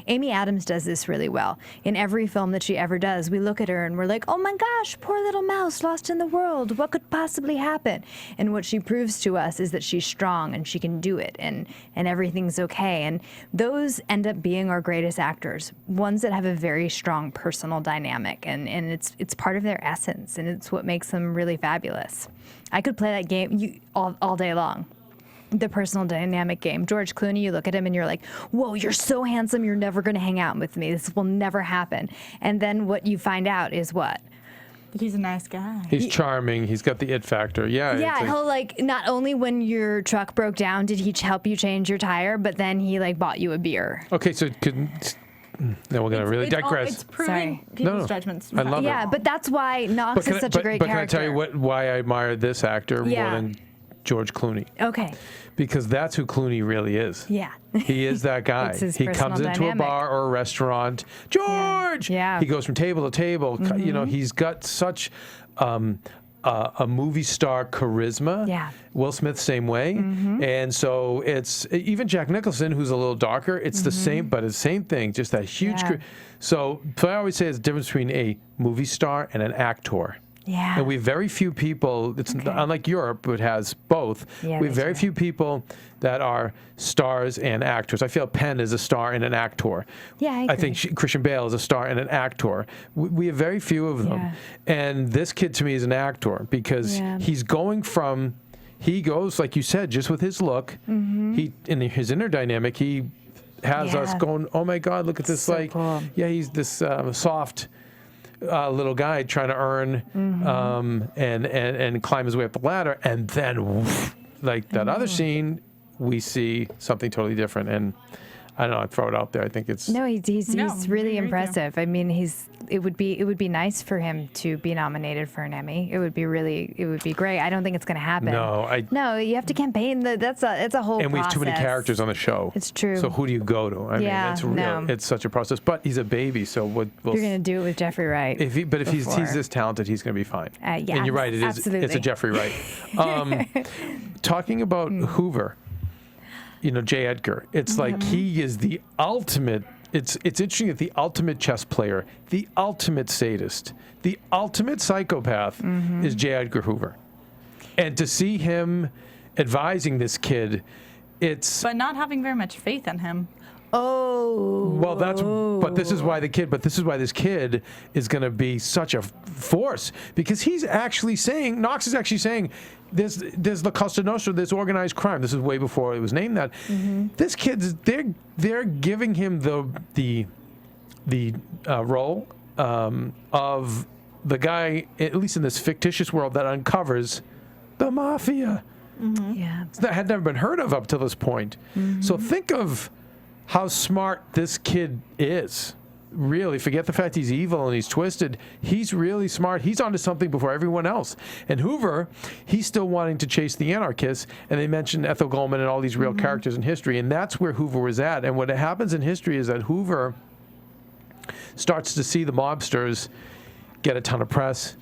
Amy Adams does this really well. In every film that she ever does, we look at her and we're like, oh my gosh, poor little mouse lost in the world. What could possibly happen? And what she proves to us is that she's strong and she can do it and everything's okay. And those end up being our greatest actors, ones that have a very strong personal dynamic, and it's part of their essence, and it's what makes them really fabulous. I could play that game all day long. The personal dynamic game. George Clooney, you look at him and you're like, whoa, you're so handsome, you're never going to hang out with me. This will never happen. And then what you find out is what? He's a nice guy. He's charming. He's got the it factor. Yeah. Yeah, he'll not only when your truck broke down did he help you change your tire, but then he bought you a beer. Okay, so now we're going to really digress. It's proving people's judgments. I love it. Yeah, but that's why Knox is such a great character. But can I tell you why I admire this actor more than George Clooney? Okay. Because that's who Clooney really is. Yeah. He is that guy. He comes into a bar or a restaurant. George! Yeah. He goes from table to table. Mm-hmm. You know, he's got such a movie star charisma. Yeah. Will Smith, same way. Mm-hmm. And so it's, even Jack Nicholson, who's a little darker, it's the same, but it's the same thing, just that huge. So I always say it's the difference between a movie star and an actor. Yeah. And we have very few people, it's unlike Europe, which has both. Yeah, we have very few people that are stars and actors. I feel Penn is a star and an actor. Yeah, I think Christian Bale is a star and an actor. We have very few of them. Yeah. And this kid to me is an actor because he's going from, he goes, like you said, just with his look, he in his inner dynamic, he has us going, oh my God, look at this, so cool. He's this soft little guy trying to earn and climb his way up the ladder, and then like that other scene, we see something totally different. And I don't know, I throw it out there. I think it's he's really impressive. I mean, it would be nice for him to be nominated for an Emmy. It would be great. I don't think it's going to happen. No, you have to campaign. It's a whole and we have too many characters on the show. It's true. So who do you go to? I mean, it's real. It's such a process. But he's a baby, so you're going to do it with Jeffrey Wright. If he's this talented, he's going to be fine. And you're right. Absolutely. It's a Jeffrey Wright. Talking about Hoover. You know, J. Edgar. It's like he is the ultimate. It's interesting that the ultimate chess player, the ultimate sadist, the ultimate psychopath is J. Edgar Hoover. And to see him advising this kid, but not having very much faith in him. But this is why this kid is going to be such a force, because he's actually saying, Knox is actually saying, there's La Cosa Nostra, there's organized crime. This is way before it was named that. This kid's, they're giving him the role of the guy, at least in this fictitious world, that uncovers the mafia. That had never been heard of up to this point. So think of how smart this kid is. Really, forget the fact he's evil and he's twisted. He's really smart. He's onto something before everyone else. And Hoover, he's still wanting to chase the anarchists. And they mentioned Ethel Goldman and all these real characters in history. And that's where Hoover was at. And what happens in history is that Hoover starts to see the mobsters get a ton of press,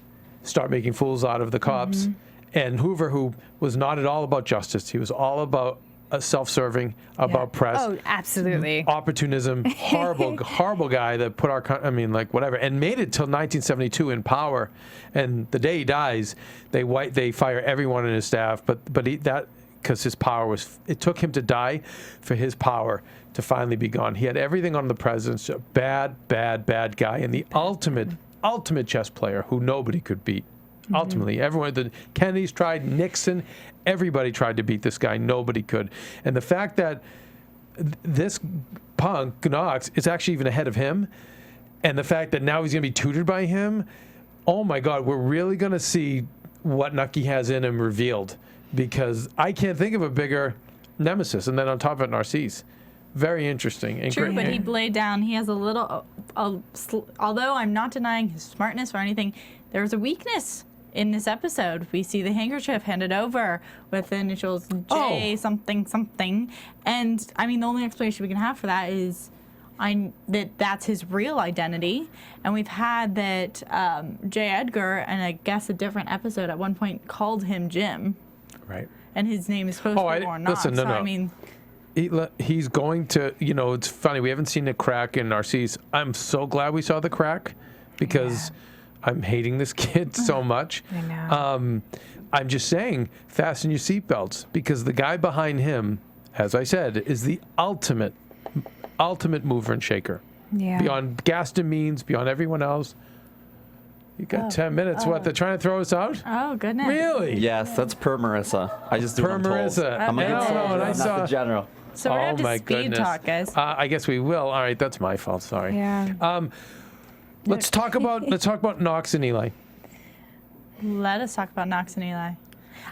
start making fools out of the cops. And Hoover, who was not at all about justice, he was all about self-serving, about press. Oh, absolutely. Opportunism, horrible guy that put whatever, and made it till 1972 in power. And the day he dies, they fire everyone in his staff. But because his power was, it took him to die for his power to finally be gone. He had everything on the president's bad guy, and the ultimate chess player who nobody could beat. Ultimately, everyone, the Kennedys tried, Nixon, everybody tried to beat this guy. Nobody could. And the fact that this punk, Knox, is actually even ahead of him, and the fact that now he's going to be tutored by him, oh my God, we're really going to see what Nucky has in him revealed, because I can't think of a bigger nemesis. And then on top of it, Narcisse. Very interesting. And true, but he laid down, he has a little, although I'm not denying his smartness or anything, there's a weakness in this episode. We see the handkerchief handed over with the initials J something. And I mean, the only explanation we can have for that is that's his real identity. And we've had that J. Edgar, and I guess a different episode at one point, called him Jim. Right. And his name is supposed to be more Knox. Listen, no. I mean, he's going to, it's funny. We haven't seen the crack in Narcisse. I'm so glad we saw the crack because I'm hating this kid so much. I know. I'm just saying, fasten your seatbelts because the guy behind him, as I said, is the ultimate mover and shaker. Yeah. Beyond Gaston Means, beyond everyone else. You got 10 minutes. What, they're trying to throw us out? Oh, goodness. Really? Yes, that's per Marissa. I just do Per what I'm told. Marissa. I'm a I know, consultant, and I not saw- the general. So we're going to have to speed talk, guys. I guess we will. All right, that's my fault. Sorry. Yeah. Let's talk about Knox and Eli. Let us talk about Knox and Eli.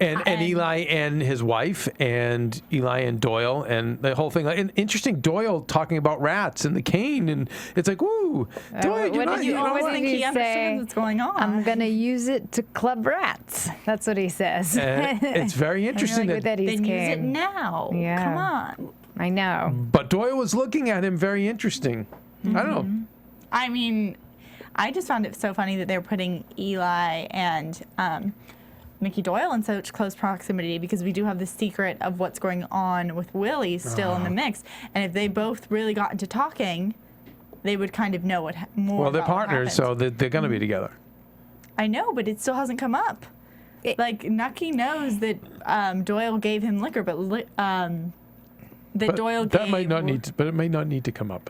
And Eli and his wife, and Eli and Doyle, and the whole thing. And interesting, Doyle talking about rats and the cane, and it's like, woo, Doyle, what did you always think he understands what's going on? I'm gonna use it to club rats. That's what he says. It's very interesting. Like with Eddie's then cane. use it now. Yeah. Come on. I know. But Doyle was looking at him very interesting. I don't know. I mean, I just found it so funny that they were putting Eli and Mickey Doyle in such close proximity because we do have the secret of what's going on with Willie still in the mix. And if they both really got into talking, they would kind of know what more. Well, they're about what partners, happened. so they're going to be together. I know, but it still hasn't come up. Like Nucky knows that Doyle gave him liquor, but But Doyle that gave. might not need, but it may not need to come up.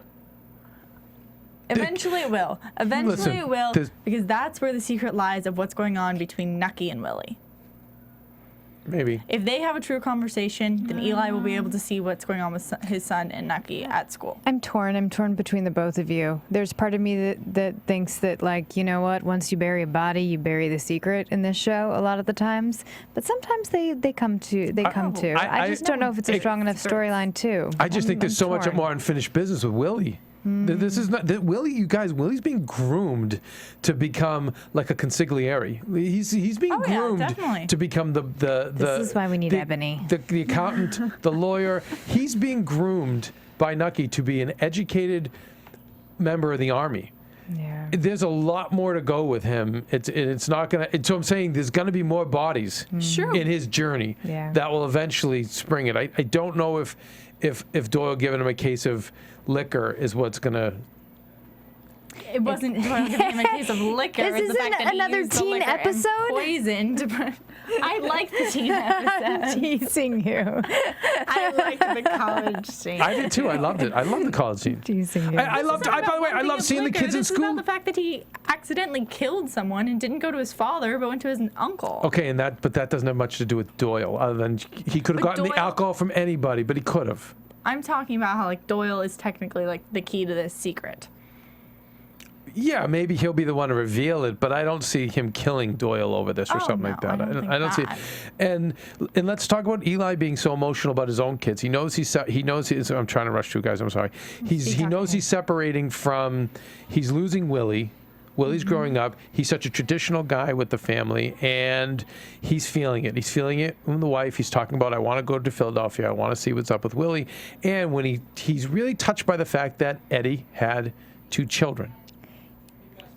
Eventually it will. Eventually Listen, it will, there's- because that's where the secret lies of what's going on between Nucky and Willie. Maybe. If they have a true conversation, then Eli will be able to see what's going on with his son and Nucky at school. I'm torn between the both of you. There's part of me that thinks that, like, you know what, once you bury a body, you bury the secret in this show a lot of the times. But sometimes they come to. I just don't know if it's a strong enough storyline too. I just think there's so much torn. more unfinished business with Willie. This is not that Willie. You guys, Willie's being groomed to become like a consigliere. He's being groomed definitely. to become the. This is why we need Ebony. The accountant, the lawyer. He's being groomed by Nucky to be an educated member of the army. Yeah. There's a lot more to go with him. It's not gonna. So I'm saying there's gonna be more bodies in his journey that will eventually spring it. I don't know if Doyle giving him a case of liquor is what's gonna. It wasn't Doyle giving him a case of liquor. This it was the isn't fact that he another used the teen liquor and episode? poison to put. I like the teen episode. Teasing you. I like the college scene. I did too. I loved it. I love the college scene. Teasing you. I loved. By the way, I love seeing the kids in This is school. about the fact that he accidentally killed someone and didn't go to his father, but went to his uncle. Okay, but that doesn't have much to do with Doyle, other than he could have But gotten the Doyle- alcohol from anybody, but he could have. I'm talking about how like Doyle is technically like the key to this secret. Yeah, maybe he'll be the one to reveal it, but I don't see him killing Doyle over this or Oh, something no, like that. I don't think I don't see it. that. And let's talk about Eli being so emotional about his own kids. He knows he's. I'm trying to rush through, guys. I'm sorry. He knows he's separating from. He's losing Willie. Willie's growing up. He's such a traditional guy with the family, and he's feeling it. He's feeling it with the wife. He's talking about, I want to go to Philadelphia. I want to see what's up with Willie. And when he's really touched by the fact that Eddie had 2 children.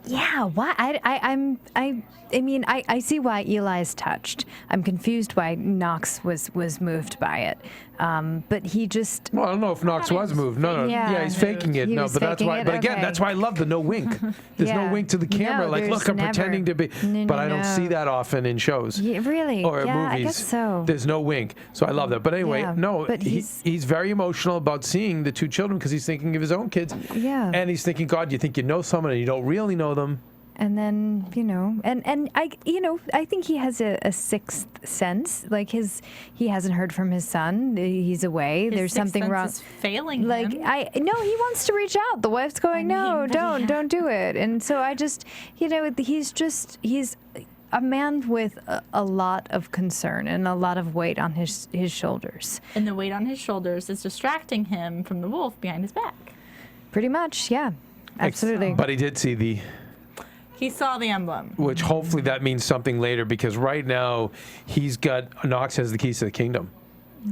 Yeah, why? I mean, I see why Eli is touched. I'm confused why Knox was moved by it. But he just. Well, I don't know if Knox was moved. No. Yeah, he's faking it. He No, was but that's faking why. it? But again, Okay. that's why I love the no wink. There's no Yeah. wink to the camera. No, Like, there's look, I'm never. pretending to be. No, but I don't no. see that often in shows. Yeah, really? Or Yeah, movies. I guess so. There's no wink. So I love that. But anyway, Yeah, no, but he's very emotional about seeing the 2 children because he's thinking of his own kids. Yeah. And he's thinking, God, you think you know someone and you don't really know them. And then, and I think he has a sixth sense. Like he hasn't heard from his son. He's away. His There's sixth something sense wrong. is failing Like him. he wants to reach out. The wife's going, no, don't do it. And so I just, he's a man with a lot of concern and a lot of weight on his shoulders. And the weight on his shoulders is distracting him from the wolf behind his back. Pretty much, yeah, absolutely. But he did see He saw the emblem. which hopefully that means something later because right now Knox has the keys to the kingdom.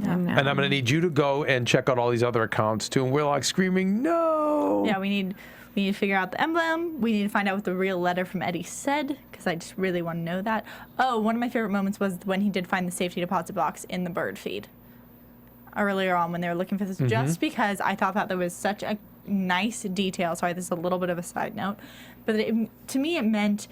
And I'm going to need you to go and check out all these other accounts too. And we're like screaming, no. Yeah, we need to figure out the emblem. We need to find out what the real letter from Eddie said, because I just really want to know that. Oh, one of my favorite moments was when he did find the safety deposit box in the bird feed. earlier on when they were looking for this, just because I thought that there was such a nice detail. Sorry, this is a little bit of a side note, but to me it meant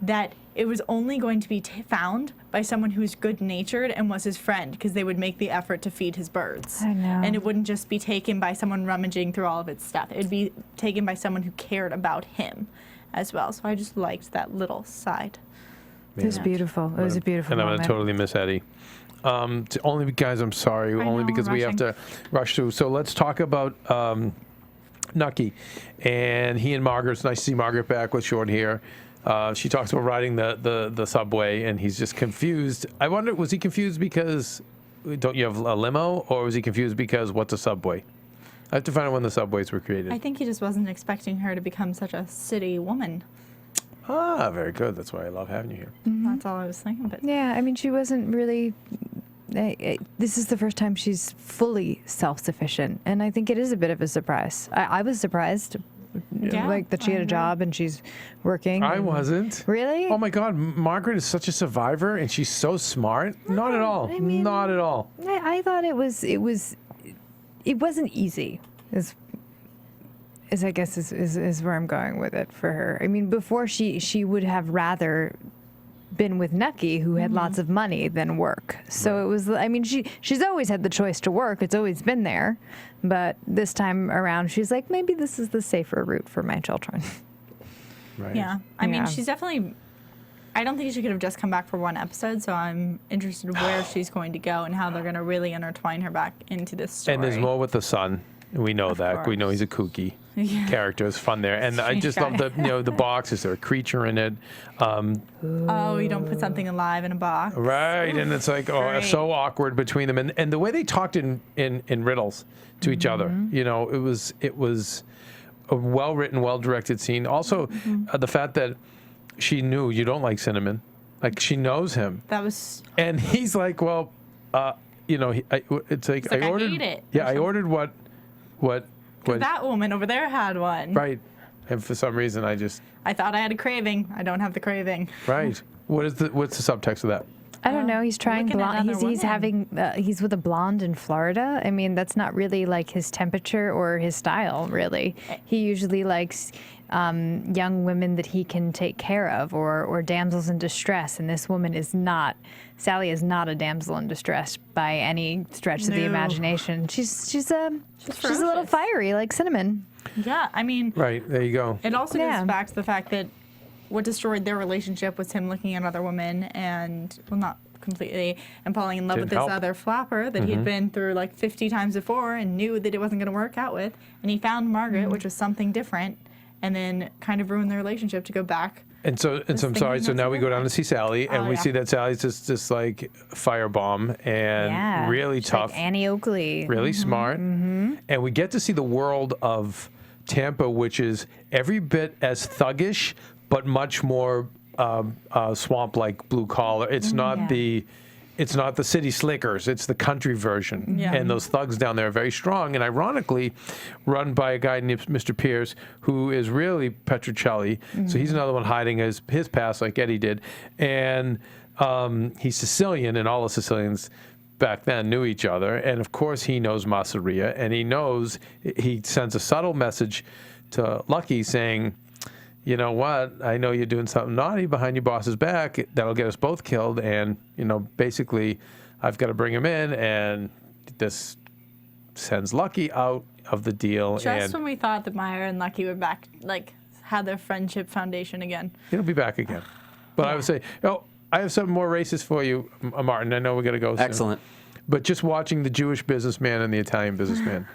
that it was only going to be found by someone who's good-natured and was his friend, because they would make the effort to feed his birds. I know. And it wouldn't just be taken by someone rummaging through all of its stuff. It would be taken by someone who cared about him as well. So I just liked that little side. It was beautiful. It was a beautiful and moment. I'm going to totally miss Eddie. Only because I'm sorry. Only because we have to rush through. So let's talk about Nucky. And he and Margaret. It's nice to see Margaret back with short hair. She talks about riding the subway, and he's just confused. I wonder, was he confused because don't you have a limo, or was he confused because what's a subway? I have to find out when the subways were created. I think he just wasn't expecting her to become such a city woman. Ah, very good. That's why I love having you here. That's all I was thinking. But Yeah, I mean, she wasn't really. This is the first time she's fully self-sufficient, and I think it is a bit of a surprise. I was surprised. Yeah, Like that she had a job and she's working. I wasn't. Really? Oh my God, Margaret is such a survivor, and she's so smart. Not at all. I mean- Not at all. I thought it wasn't easy. Is I guess is where I'm going with it for her. I mean, before she would have rather been with Nucky, who had lots of money, than work. So it was. I mean, she's always had the choice to work. It's always been there, but this time around, she's like, maybe this is the safer route for my children. Right. yeah, I mean, Yeah. she's definitely. I don't think she could have just come back for one episode, so I'm interested in where she's going to go and how they're going to really intertwine her back into this story. And there's more with the son. We know that. We know he's a kooky character. It's fun there. And I just love the box. Is there a creature in it? Oh, you don't put something alive in a box. Right. And it's like, Great. so awkward between them. And the way they talked in riddles to each other, it was a well-written, well-directed scene. Also, the fact that she knew you don't like cinnamon. Like, she knows him. That was. And he's like, well, it's like, like, I I ordered. hate it. Yeah, I ordered what. That woman over there had one. Right. And for some reason, I thought I had a craving. I don't have the craving. Right. What's the subtext of that? I don't know. He's trying looking at blonde. other He's having. He's with a blonde in Florida. I mean, that's not really like his temperature or his style. Really, he usually likes young women that he can take care of, or damsels in distress. And this woman is not. Sally is not a damsel in distress by any stretch of the imagination. She's a little ferocious. fiery, like cinnamon. Yeah, I mean. Right. There you go. It also Yeah. goes back to the fact that what destroyed their relationship was him looking at other women and, well, not completely, and falling in love with Didn't this help. other flapper that he'd been through like 50 times before and knew that it wasn't going to work out with. And he found Margaret, which was something different, and then kind of ruined their relationship to go back. And so I'm sorry. So now we go down to see Sally, and we yeah. see that Sally's just like firebomb and really She's tough, like Annie Oakley. really smart. And we get to see the world of Tampa, which is every bit as thuggish, but much more swamp-like, blue collar. It's not it's not the city slickers. It's the country version. Yeah. And those thugs down there are very strong, and ironically, run by a guy named Mr. Pierce, who is really Petruccelli. So he's another one hiding his past, like Eddie did. And he's Sicilian, and all the Sicilians back then knew each other. And of course, he knows Masseria, and he sends a subtle message to Lucky saying, you know what, I know you're doing something naughty behind your boss's back. That'll get us both killed. And, basically, I've got to bring him in. And this sends Lucky out of the deal. Just when we thought that Meyer and Lucky were back, like, had their friendship foundation again. He'll be back again. But I would say, I have something more racist for you, Martin. I know we're going to go soon. Excellent. But just watching the Jewish businessman and the Italian businessman.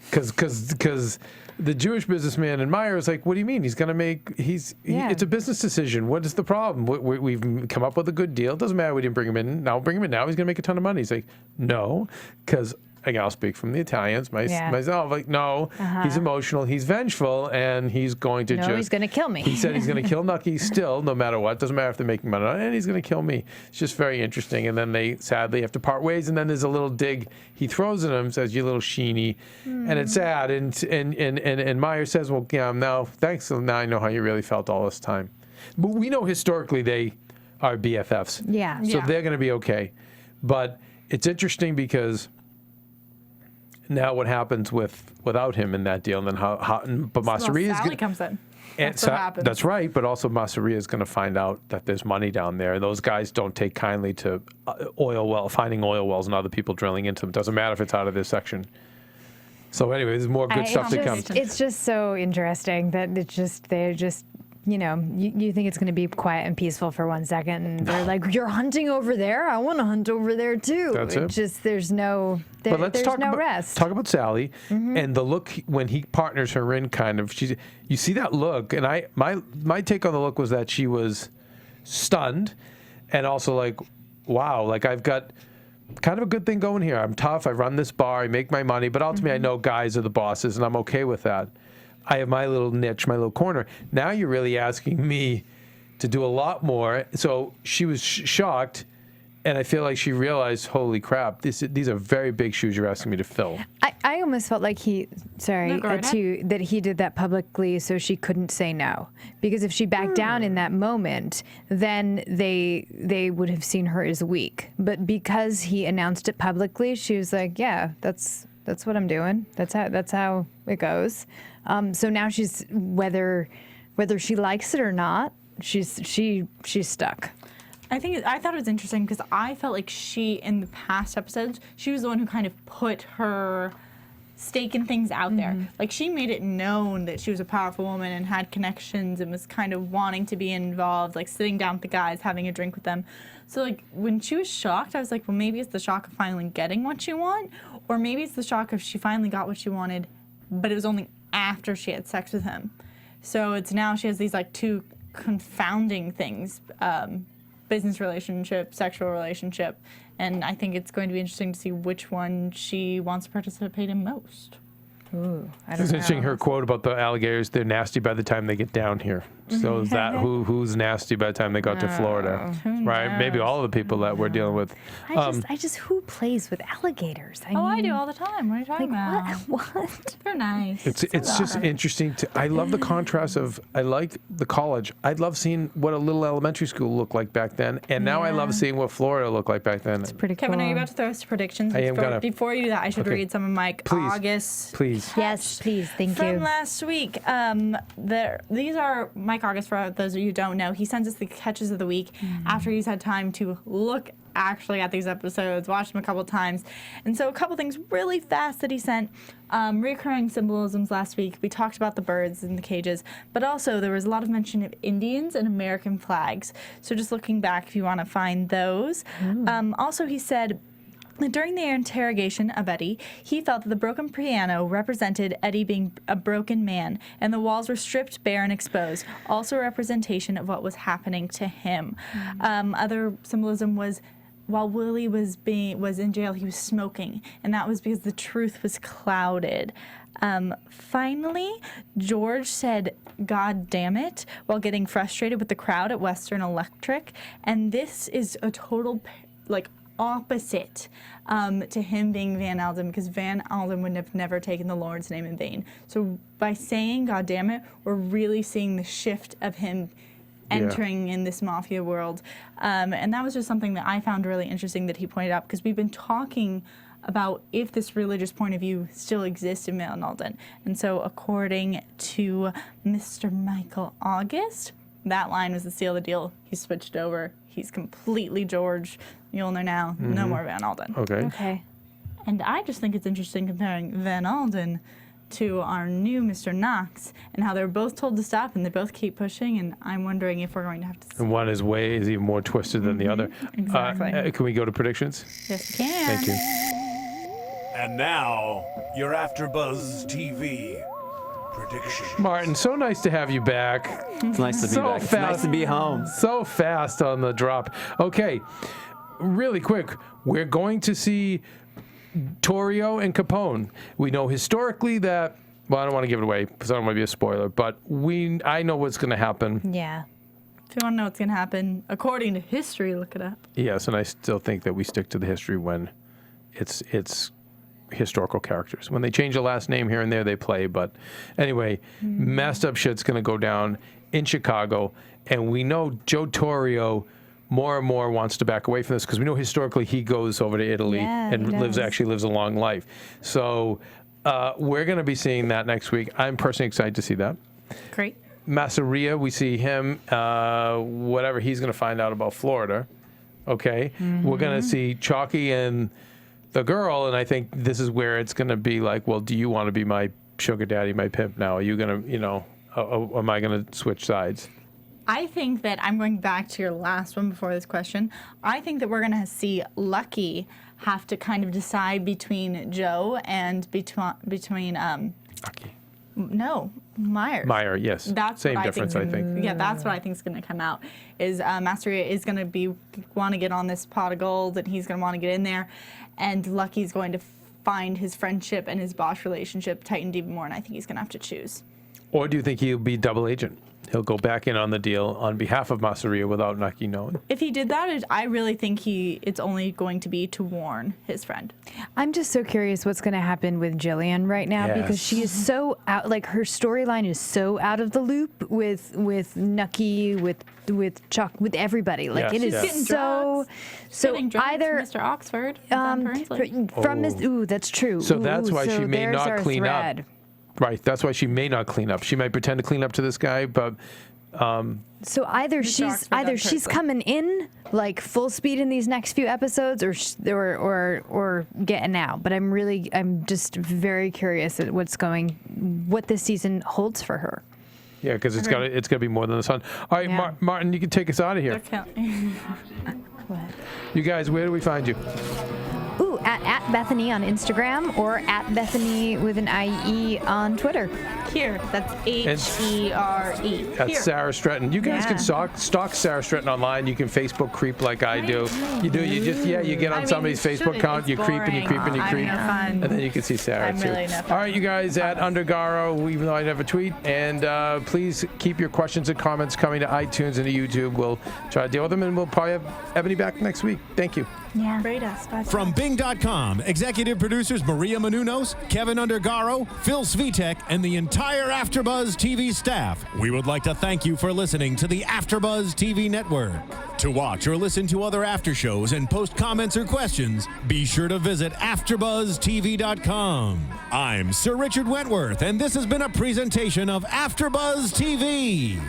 Because the Jewish businessman and Meyer is like, what do you mean? He's going to make, it's a business decision. What is the problem? We've come up with a good deal. It doesn't matter we didn't bring him in. Now bring him in now. He's going to make a ton of money. He's like, no, because, again, I'll speak from the Italians, myself. Like, no, he's emotional, he's vengeful, and he's going to he's going to kill me. He said he's going to kill Nucky still, no matter what. Doesn't matter if they're making money on it, and he's going to kill me. It's just very interesting. And then they sadly have to part ways, and then there's a little dig he throws at him, says, you little sheeny. And it's sad. And Meyer says, well, yeah, now, thanks. So now I know how you really felt all this time. But we know historically they are BFFs. Yeah. So they're going to be okay. But it's interesting because now what happens without him in that deal, and then but Masseria is Sally comes in. and That's what happens. That's right, but also Masseria is going to find out that there's money down there. Those guys don't take kindly to finding oil wells and other people drilling into them. Doesn't matter if it's out of this section. So anyway, there's more good stuff to come. It's just so interesting that they're just, you think it's going to be quiet and peaceful for 1 second, and they're like, "You're hunting over there? I want to hunt over there too." That's it. Just there's no rest. Talk about Sally and the look when he partners her in. Kind of, you see that look, and my take on the look was that she was stunned, and also like, wow, like I've got kind of a good thing going here. I'm tough. I run this bar. I make my money, but ultimately I know guys are the bosses, and I'm okay with that. I have my little niche, my little corner. Now you're really asking me to do a lot more. So she was shocked, and I feel like she realized, holy crap, these are very big shoes you're asking me to fill. I almost felt like that he did that publicly so she couldn't say no. Because if she backed down in that moment, then they would have seen her as weak. But because he announced it publicly, she was like, yeah, that's what I'm doing. That's how it goes. So now she's whether she likes it or not, she's stuck. I thought it was interesting because I felt like she, in the past episodes, she was the one who kind of put her stake in things out there. Like, she made it known that she was a powerful woman and had connections and was kind of wanting to be involved, like sitting down with the guys, having a drink with them. So, like, when she was shocked, I was like, well, maybe it's the shock of finally getting what you want, or maybe it's the shock of she finally got what she wanted, but it was only after she had sex with him. So it's now she has these, like, two confounding things, business relationship, sexual relationship, and I think it's going to be interesting to see which one she wants to participate in most. Ooh, I don't It's know. interesting, her quote about the alligators, they're nasty by the time they get down here. So is that who's nasty by the time they got to Florida? Right? Maybe all of the people that we're dealing with. I just who plays with alligators? I do all the time. What are you talking about? What? They're nice. It's just interesting I love the contrast of, I like the college. I love seeing what a little elementary school looked like back then, and now I love seeing what Florida looked like back then. It's pretty cool. Kevin, are you about to throw us to predictions? I am gonna. Before you do that, I should read some of Mike August's. Please. Yes, please. Thank you. From last week. These are Mike August, for those of you who don't know. He sends us the catches of the week after he's had time to look actually at these episodes, watch them a couple times. And so a couple things really fast that he sent. Recurring symbolisms last week. We talked about the birds in the cages, but also there was a lot of mention of Indians and American flags. So just looking back, if you want to find those. Also, he said, during the interrogation of Eddie, he felt that the broken piano represented Eddie being a broken man, and the walls were stripped bare and exposed, also a representation of what was happening to him. Other symbolism was, while Willie was in jail, he was smoking, and that was because the truth was clouded. Finally, George said, "God damn it," while getting frustrated with the crowd at Western Electric, and this is a total, opposite to him being Van Alden, because Van Alden would have never taken the Lord's name in vain. So by saying "God damn it," we're really seeing the shift of him entering in this mafia world. And that was just something that I found really interesting that he pointed out, because we've been talking about if this religious point of view still exists in Van Alden. And so according to Mr. Michael August, that line was the seal of the deal. He switched over. He's completely George Mjolnir now. No more Van Alden. Okay. And I just think it's interesting comparing Van Alden to our new Mr. Knox, and how they're both told to stop and they both keep pushing, and I'm wondering if we're going to have to... And one is even more twisted than the other. Exactly. Can we go to predictions? Yes, we can. Thank you. And now, your AfterBuzz TV predictions. Martin, so nice to have you back. It's nice to be back. It's nice to be home. So fast on the drop. Okay, really quick. We're going to see Torrio and Capone. We know historically that, well, I don't want to give it away because I don't want to be a spoiler, but I know what's going to happen. Yeah. If you want to know what's going to happen, according to history, look it up. Yes, and I still think that we stick to the history when it's historical characters. When they change the last name here and there, they play. But anyway, messed up shit's going to go down in Chicago, and we know Joe Torrio more and more wants to back away from this because we know historically he goes over to Italy and lives a long life. So we're going to be seeing that next week. I'm personally excited to see that. Great. Masseria, we see him, whatever he's going to find out about Florida. Okay. We're going to see Chalky and the girl, and I think this is where it's going to be like, well, do you want to be my sugar daddy, my pimp now? Are you going to, am I going to switch sides? I think that I'm going back to your last one before this question. I think that we're going to see Lucky have to kind of decide between Joe and between Lucky. No, Myers. Meyer, yes. That's same difference, I think. Yeah, that's what I think is going to come out. Is Masseria is going to want to get on this pot of gold, and he's going to want to get in there, and Lucky's going to find his friendship and his boss relationship tightened even more, and I think he's going to have to choose. Or do you think he'll be double agent? He'll go back in on the deal on behalf of Masseria without Nucky knowing. If he did that, I really think it's only going to be to warn his friend. I'm just so curious what's going to happen with Jillian right now because she is so out. Like her storyline is so out of the loop with Nucky, with Chuck, with everybody. Like it is so either Mr. Oxford from Miss. Ooh, that's true. So that's why she may not clean up. Right, that's why she may not clean up. She might pretend to clean up to this guy, but so either she's coming in like full speed in these next few episodes, or getting out. But I'm just very curious at what this season holds for her. Yeah, because it's got to be more than the sun. All right, Martin, you can take us out of here. You guys, where do we find you? Ooh, at Bethany on Instagram or at Bethany with an IE on Twitter. Here, that's HERE. That's Sara Stretton. You guys can stalk Sara Stretton online. You can Facebook creep like I do. You do. You just you get on somebody's Facebook account. You creep and you creep and you creep, and then you can see Sara too. All right, you guys at Undergaro, even though I never tweet, and please keep your questions and comments coming to iTunes and to YouTube. We'll try to deal with them, and we'll probably have Ebony back next week. Thank you. Yeah. Rate us. From Bing.com, executive producers Maria Menounos, Keven Undergaro, Phil Svitek, and the entire AfterBuzz TV staff, we would like to thank you for listening to the AfterBuzz TV network. To watch or listen to other after shows and post comments or questions, be sure to visit AfterBuzzTV.com. I'm Sir Richard Wentworth, and this has been a presentation of AfterBuzz TV.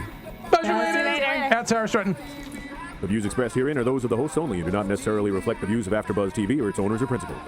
At Sara Stretton. The views expressed herein are those of the hosts only and do not necessarily reflect the views of AfterBuzz TV or its owners or principals.